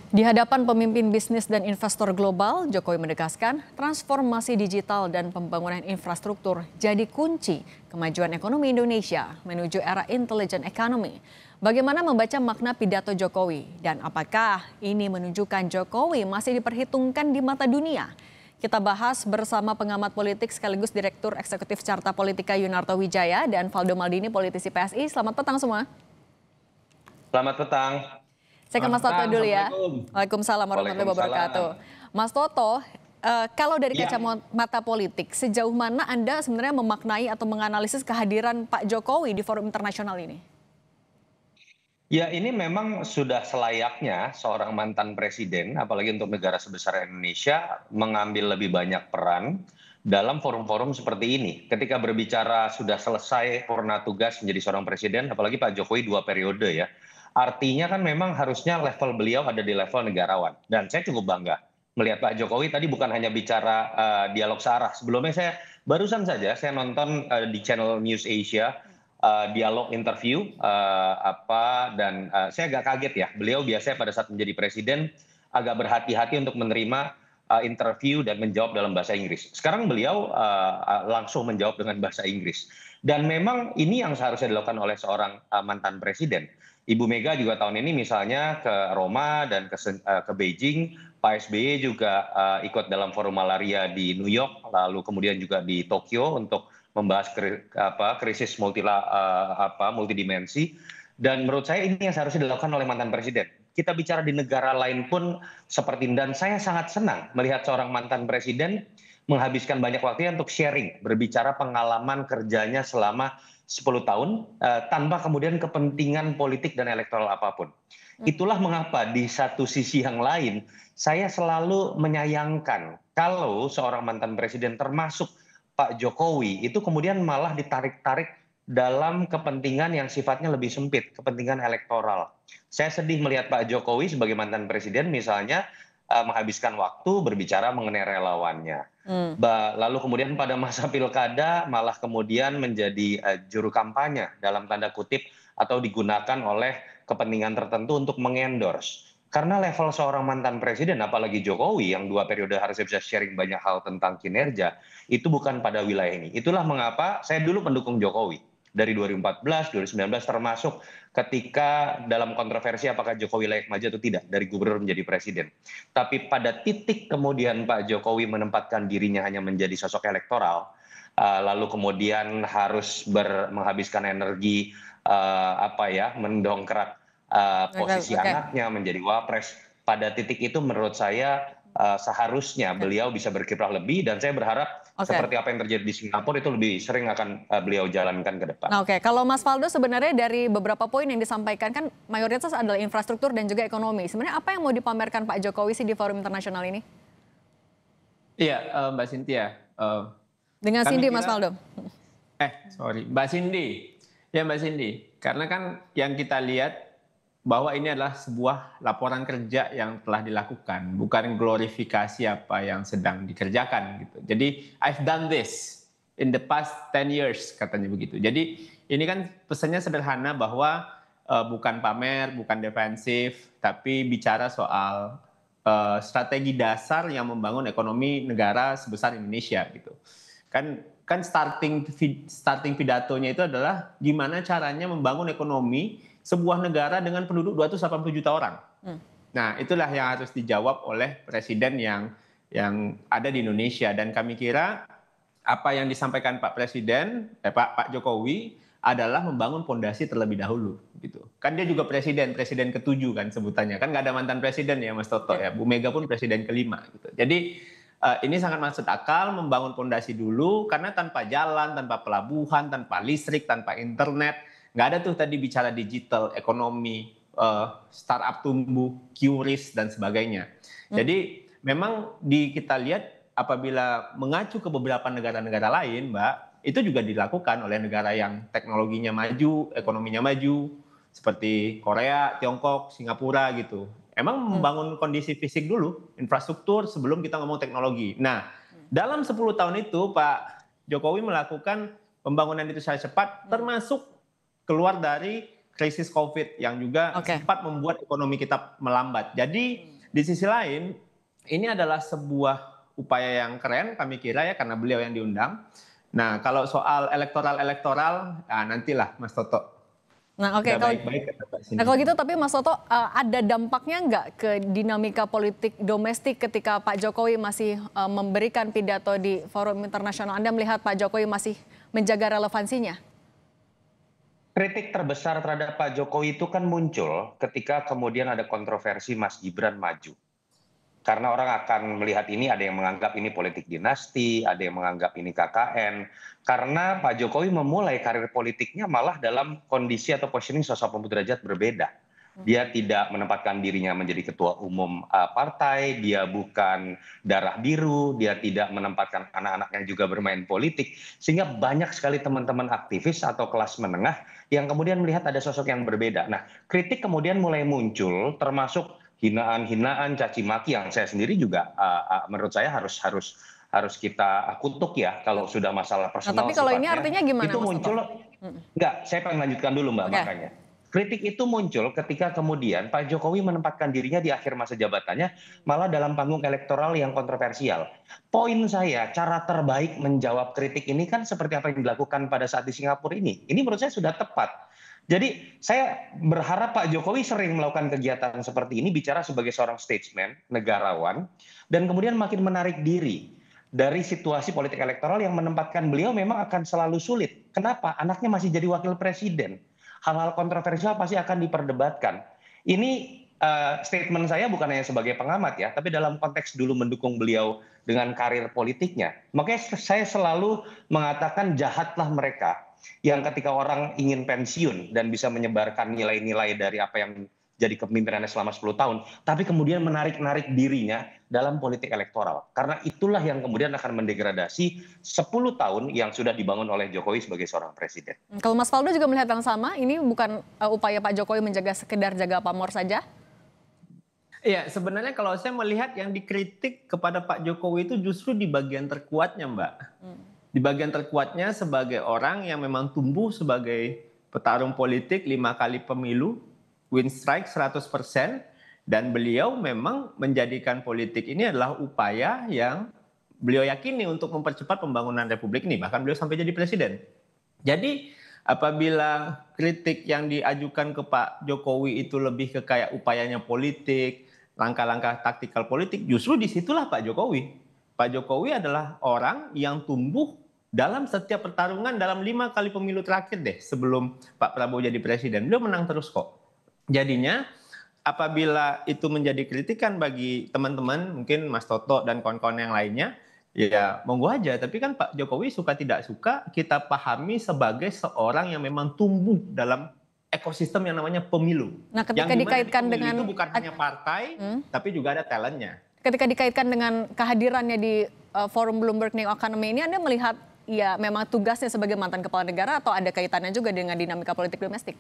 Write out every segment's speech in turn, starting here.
Di hadapan pemimpin bisnis dan investor global, Jokowi menegaskan transformasi digital dan pembangunan infrastruktur jadi kunci kemajuan ekonomi Indonesia menuju era intelligent economy. Bagaimana membaca makna pidato Jokowi dan apakah ini menunjukkan Jokowi masih diperhitungkan di mata dunia? Kita bahas bersama pengamat politik sekaligus Direktur Eksekutif Carta Politika Yunarto Wijaya dan Valdo Maldini, politisi PSI. Selamat petang semua. Selamat petang. Saya ke Mas Toto dulu ya. Assalamualaikum. Waalaikumsalam warahmatullahi wabarakatuh. Mas Toto, kalau dari kacamata politik, sejauh mana Anda sebenarnya memaknai atau menganalisis kehadiran Pak Jokowi di forum internasional ini? Ya, ini memang sudah selayaknya seorang mantan presiden, apalagi untuk negara sebesar Indonesia, mengambil lebih banyak peran dalam forum-forum seperti ini. Ketika berbicara sudah selesai purna tugas menjadi seorang presiden, apalagi Pak Jokowi 2 periode ya. Artinya kan memang harusnya level beliau ada di level negarawan. Dan saya cukup bangga melihat Pak Jokowi tadi bukan hanya bicara dialog searah. Sebelumnya barusan saja saya nonton di channel News Asia dialog interview dan saya agak kaget ya. Beliau biasanya pada saat menjadi presiden agak berhati-hati untuk menerima interview dan menjawab dalam bahasa Inggris. Sekarang beliau langsung menjawab dengan bahasa Inggris. Dan memang ini yang seharusnya dilakukan oleh seorang mantan presiden. Ibu Mega juga tahun ini misalnya ke Roma dan ke Beijing, Pak SBY juga ikut dalam forum malaria di New York, lalu kemudian juga di Tokyo untuk membahas krisis multidimensi. Dan menurut saya ini yang seharusnya dilakukan oleh mantan presiden. Kita bicara di negara lain pun seperti, dan saya sangat senang melihat seorang mantan presiden menghabiskan banyak waktunya untuk sharing, berbicara pengalaman kerjanya selama 10 tahun tanpa kemudian kepentingan politik dan elektoral apapun. Itulah mengapa di satu sisi yang lain saya selalu menyayangkan kalau seorang mantan presiden termasuk Pak Jokowi itu kemudian malah ditarik-tarik dalam kepentingan yang sifatnya lebih sempit, kepentingan elektoral. Saya sedih melihat Pak Jokowi sebagai mantan presiden misalnya menghabiskan waktu berbicara mengenai relawannya. Lalu kemudian pada masa pilkada malah kemudian menjadi juru kampanye dalam tanda kutip atau digunakan oleh kepentingan tertentu untuk mengendorse. Karena level seorang mantan presiden, apalagi Jokowi yang 2 periode harusnya bisa sharing banyak hal tentang kinerja, itu bukan pada wilayah ini. Itulah mengapa saya dulu pendukung Jokowi. Dari 2014, 2019 termasuk ketika dalam kontroversi apakah Jokowi layak maju atau tidak dari gubernur menjadi presiden. Tapi pada titik kemudian Pak Jokowi menempatkan dirinya hanya menjadi sosok elektoral, lalu kemudian harus menghabiskan energi mendongkrak posisi anaknya menjadi wapres. Pada titik itu menurut saya seharusnya beliau bisa berkiprah lebih, dan saya berharap seperti apa yang terjadi di Singapura itu lebih sering akan beliau jalankan ke depan. Nah, oke. Kalau Mas Valdo sebenarnya dari beberapa poin yang disampaikan kan mayoritas adalah infrastruktur dan juga ekonomi. Sebenarnya apa yang mau dipamerkan Pak Jokowi sih di forum internasional ini? Iya, Mbak Cynthia. Dengan Cindy, Mas Valdo. Mbak Cindy. Ya Mbak Cindy, karena kan yang kita lihat bahwa ini adalah sebuah laporan kerja yang telah dilakukan, bukan glorifikasi apa yang sedang dikerjakan gitu. Jadi I've done this in the past 10 years katanya begitu. Jadi ini kan pesannya sederhana bahwa bukan pamer, bukan defensif, tapi bicara soal strategi dasar yang membangun ekonomi negara sebesar Indonesia gitu. Kan starting pidatonya itu adalah gimana caranya membangun ekonomi sebuah negara dengan penduduk 280 juta orang. Nah, itulah yang harus dijawab oleh presiden yang ada di Indonesia, dan kami kira apa yang disampaikan Pak Presiden, Pak Jokowi adalah membangun fondasi terlebih dahulu gitu. Kan dia juga presiden ke-7 kan sebutannya. Kan nggak ada mantan presiden ya Mas Toto ya. Bu Mega pun presiden ke-5 gitu. Jadi ini sangat masuk akal membangun fondasi dulu, karena tanpa jalan, tanpa pelabuhan, tanpa listrik, tanpa internet, nggak ada tuh tadi bicara digital, ekonomi, startup tumbuh, QRIS dan sebagainya. Jadi memang kita lihat apabila mengacu ke beberapa negara-negara lain, Mbak, itu juga dilakukan oleh negara yang teknologinya maju, ekonominya maju, seperti Korea, Tiongkok, Singapura gitu. Emang membangun kondisi fisik dulu, infrastruktur sebelum kita ngomong teknologi. Nah, dalam 10 tahun itu Pak Jokowi melakukan pembangunan itu secara cepat, termasuk keluar dari krisis COVID yang juga sempat membuat ekonomi kita melambat. Jadi Di sisi lain, ini adalah sebuah upaya yang keren kami kira ya karena beliau yang diundang. Nah, kalau soal elektoral, nantilah Mas Toto. Nah, oke, Udah kalau baik-baik kata Pak Cindy. nah kalau gitu tapi Mas Toto, ada dampaknya nggak ke dinamika politik domestik ketika Pak Jokowi masih memberikan pidato di forum internasional? Anda melihat Pak Jokowi masih menjaga relevansinya? Kritik terbesar terhadap Pak Jokowi itu kan muncul ketika kemudian ada kontroversi Mas Gibran maju. Karena orang akan melihat ini, ada yang menganggap ini politik dinasti, ada yang menganggap ini KKN. Karena Pak Jokowi memulai karir politiknya malah dalam kondisi atau positioning sosok Pembu Derajat berbeda. Dia tidak menempatkan dirinya menjadi ketua umum partai, dia bukan darah biru, dia tidak menempatkan anak-anaknya juga bermain politik. Sehingga banyak sekali teman-teman aktivis atau kelas menengah yang kemudian melihat ada sosok yang berbeda. Nah, kritik kemudian mulai muncul termasuk hinaan-hinaan, caci maki yang saya sendiri juga menurut saya harus kita kutuk ya kalau sudah masalah Nah, personal tapi kalau ini sifatnya. artinya gimana, Itu Mas Toto? muncul, enggak, saya pengen lanjutkan dulu Mbak Oke. makanya. Kritik itu muncul ketika kemudian Pak Jokowi menempatkan dirinya di akhir masa jabatannya malah dalam panggung elektoral yang kontroversial. Poin saya, cara terbaik menjawab kritik ini kan seperti apa yang dilakukan pada saat di Singapura ini. Ini menurut saya sudah tepat. Jadi saya berharap Pak Jokowi sering melakukan kegiatan seperti ini, bicara sebagai seorang statesman, negarawan, dan kemudian makin menarik diri dari situasi politik elektoral yang menempatkan beliau memang akan selalu sulit. Kenapa? Anaknya masih jadi wakil presiden. Hal-hal kontroversial pasti akan diperdebatkan. Ini statement saya bukan hanya sebagai pengamat ya, tapi dalam konteks dulu mendukung beliau dengan karir politiknya. Makanya saya selalu mengatakan jahatlah mereka yang ketika orang ingin pensiun dan bisa menyebarkan nilai-nilai dari apa yang jadi kepemimpinannya selama 10 tahun, tapi kemudian menarik-narik dirinya dalam politik elektoral. Karena itulah yang kemudian akan mendegradasi 10 tahun yang sudah dibangun oleh Jokowi sebagai seorang presiden. Kalau Mas Faldo juga melihat yang sama, ini bukan upaya Pak Jokowi menjaga sekedar jaga pamor saja? Iya, sebenarnya kalau saya melihat yang dikritik kepada Pak Jokowi itu justru di bagian terkuatnya, Mbak. Di bagian terkuatnya sebagai orang yang memang tumbuh sebagai petarung politik 5 kali pemilu, win strike 100%, dan beliau memang menjadikan politik ini adalah upaya yang beliau yakini untuk mempercepat pembangunan Republik ini. Bahkan beliau sampai jadi presiden. Jadi apabila kritik yang diajukan ke Pak Jokowi itu lebih ke kayak upayanya politik, langkah-langkah taktikal politik, justru disitulah Pak Jokowi. Pak Jokowi adalah orang yang tumbuh dalam setiap pertarungan dalam 5 kali pemilu terakhir deh sebelum Pak Prabowo jadi presiden. Beliau menang terus kok. Jadinya apabila itu menjadi kritikan bagi teman-teman, mungkin Mas Toto dan kawan-kawan yang lainnya, ya monggo aja. Tapi kan Pak Jokowi suka tidak suka kita pahami sebagai seorang yang memang tumbuh dalam ekosistem yang namanya pemilu. Nah, ketika yang dikaitkan dengan itu bukan hanya partai, tapi juga ada talentnya. Ketika dikaitkan dengan kehadirannya di forum Bloomberg New Economy ini, Anda melihat ya memang tugasnya sebagai mantan kepala negara atau ada kaitannya juga dengan dinamika politik domestik?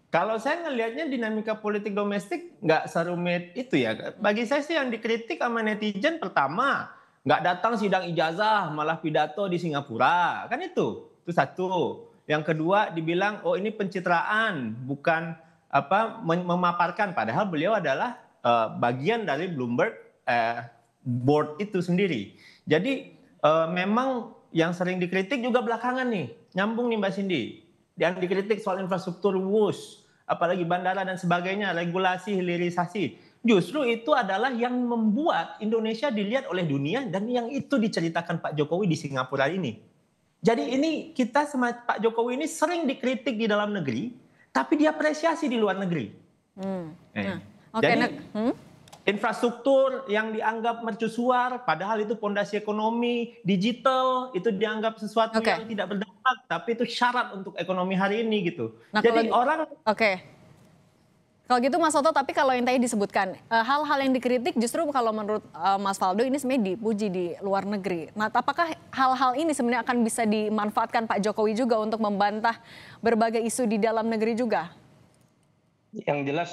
Kalau saya ngelihatnya dinamika politik domestik nggak serumit itu ya. Bagi saya sih yang dikritik sama netizen pertama, nggak datang sidang ijazah malah pidato di Singapura. Kan itu satu. Yang kedua dibilang, oh ini pencitraan, bukan memaparkan. Padahal beliau adalah bagian dari Bloomberg board itu sendiri. Jadi memang yang sering dikritik juga belakangan nih. Nyambung nih Mbak Cindy. Yang dikritik soal infrastruktur WUS, apalagi bandara dan sebagainya, regulasi, hilirisasi. Justru itu adalah yang membuat Indonesia dilihat oleh dunia dan yang itu diceritakan Pak Jokowi di Singapura ini. Jadi ini kita sama Pak Jokowi ini sering dikritik di dalam negeri, tapi diapresiasi di luar negeri. Jadi infrastruktur yang dianggap mercusuar, padahal itu fondasi ekonomi, digital itu dianggap sesuatu yang tidak berdampak, tapi itu syarat untuk ekonomi hari ini gitu. Nah, jadi kalau gitu Mas Toto, tapi kalau yang tadi disebutkan, hal-hal yang dikritik justru kalau menurut Mas Faldo ini sebenarnya dipuji di luar negeri. Nah, apakah hal-hal ini sebenarnya akan bisa dimanfaatkan Pak Jokowi juga untuk membantah berbagai isu di dalam negeri juga? Yang jelas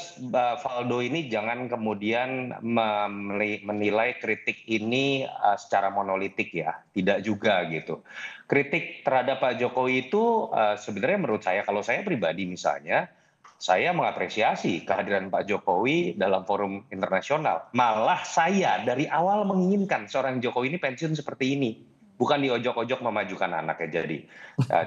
Faldo ini jangan kemudian menilai kritik ini secara monolitik ya, tidak juga gitu. Kritik terhadap Pak Jokowi itu sebenarnya menurut saya, kalau saya pribadi misalnya, saya mengapresiasi kehadiran Pak Jokowi dalam forum internasional. Malah saya dari awal menginginkan seorang Jokowi ini pensiun seperti ini. Bukan diojok-ojok memajukan anaknya jadi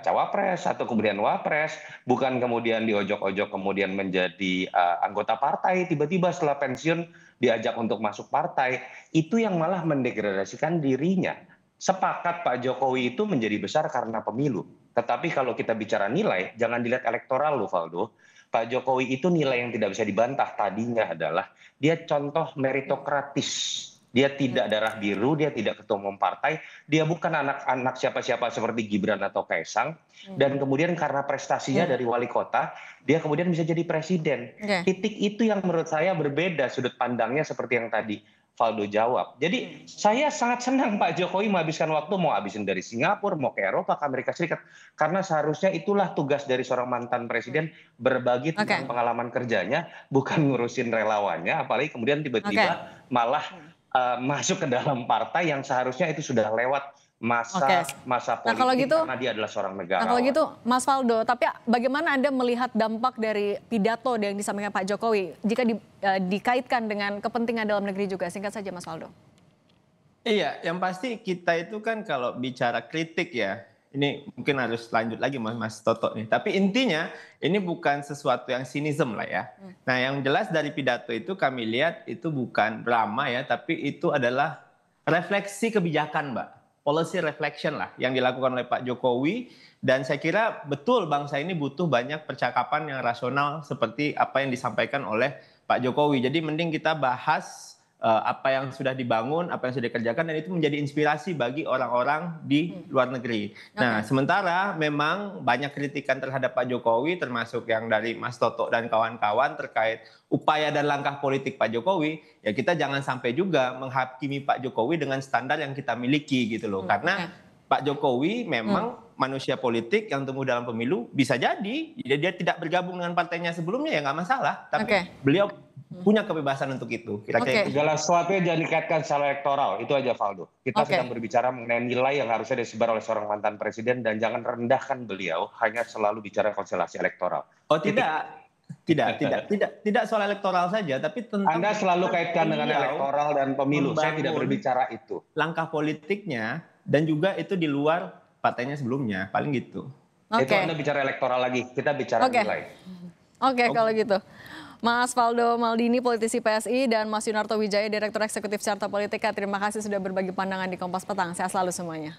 cawapres atau kemudian wapres. Bukan kemudian diojok-ojok kemudian menjadi anggota partai. Tiba-tiba setelah pensiun diajak untuk masuk partai. Itu yang malah mendegradasikan dirinya. Sepakat Pak Jokowi itu menjadi besar karena pemilu. Tetapi kalau kita bicara nilai, jangan dilihat elektoral loh Valdo. Pak Jokowi itu nilai yang tidak bisa dibantah tadinya adalah dia contoh meritokratis. Dia tidak darah biru, dia tidak ketua umum partai, dia bukan anak-anak siapa-siapa seperti Gibran atau Kaisang. Dan kemudian karena prestasinya dari wali kota, dia kemudian bisa jadi presiden. Titik itu yang menurut saya berbeda sudut pandangnya seperti yang tadi Valdo jawab. Jadi saya sangat senang Pak Jokowi menghabiskan waktu, mau habisin dari Singapura, mau ke Eropa, ke Amerika Serikat. Karena seharusnya itulah tugas dari seorang mantan presiden, berbagi tentang pengalaman kerjanya, bukan ngurusin relawannya, apalagi kemudian tiba-tiba malah masuk ke dalam partai yang seharusnya itu sudah lewat masa politik kalau gitu, karena dia adalah seorang negarawan. Nah kalau gitu Mas Valdo, tapi bagaimana Anda melihat dampak dari pidato yang disampaikan Pak Jokowi jika dikaitkan dengan kepentingan dalam negeri juga? Singkat saja Mas Valdo. Iya, yang pasti kita itu kan kalau bicara kritik ya, ini mungkin harus lanjut lagi Mas Toto nih. Tapi intinya ini bukan sesuatu yang sinism lah ya. Nah yang jelas dari pidato itu kami lihat itu bukan drama ya, tapi itu adalah refleksi kebijakan Mbak. Policy reflection lah yang dilakukan oleh Pak Jokowi. Dan saya kira betul bangsa ini butuh banyak percakapan yang rasional seperti apa yang disampaikan oleh Pak Jokowi. Jadi mending kita bahas apa yang sudah dibangun, apa yang sudah dikerjakan, dan itu menjadi inspirasi bagi orang-orang di luar negeri. Nah, sementara memang banyak kritikan terhadap Pak Jokowi, termasuk yang dari Mas Toto dan kawan-kawan terkait upaya dan langkah politik Pak Jokowi, ya kita jangan sampai juga menghakimi Pak Jokowi dengan standar yang kita miliki gitu loh. Karena Pak Jokowi memang manusia politik yang tumbuh dalam pemilu, bisa jadi dia tidak bergabung dengan partainya sebelumnya ya nggak masalah, tapi beliau punya kebebasan untuk itu. Kira-kira segala sesuatu yang jangan dikaitkan secara elektoral, itu aja Valdo. Kita sedang berbicara mengenai nilai yang harusnya disebar oleh seorang mantan presiden dan jangan rendahkan beliau hanya selalu bicara konstelasi elektoral. Oh tidak soal elektoral saja, tapi tentang Anda selalu kaitkan dengan elektoral dan pemilu. Saya tidak berbicara itu. Langkah politiknya dan juga itu di luar partainya sebelumnya, paling gitu. Itu Anda bicara elektoral lagi, kita bicara nilai. Kalau gitu. Mas Valdo Maldini, politisi PSI, dan Mas Yunarto Wijaya, Direktur Eksekutif Carta Politika. Terima kasih sudah berbagi pandangan di Kompas Petang. Sehat selalu semuanya.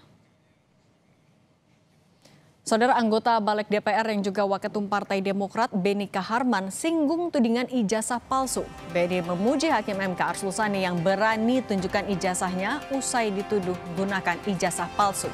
Saudara anggota Balik DPR yang juga Waketum Partai Demokrat, Beni Kaharman, singgung tudingan ijazah palsu. Beni memuji Hakim MK Arsul Sani yang berani tunjukkan ijazahnya usai dituduh gunakan ijazah palsu.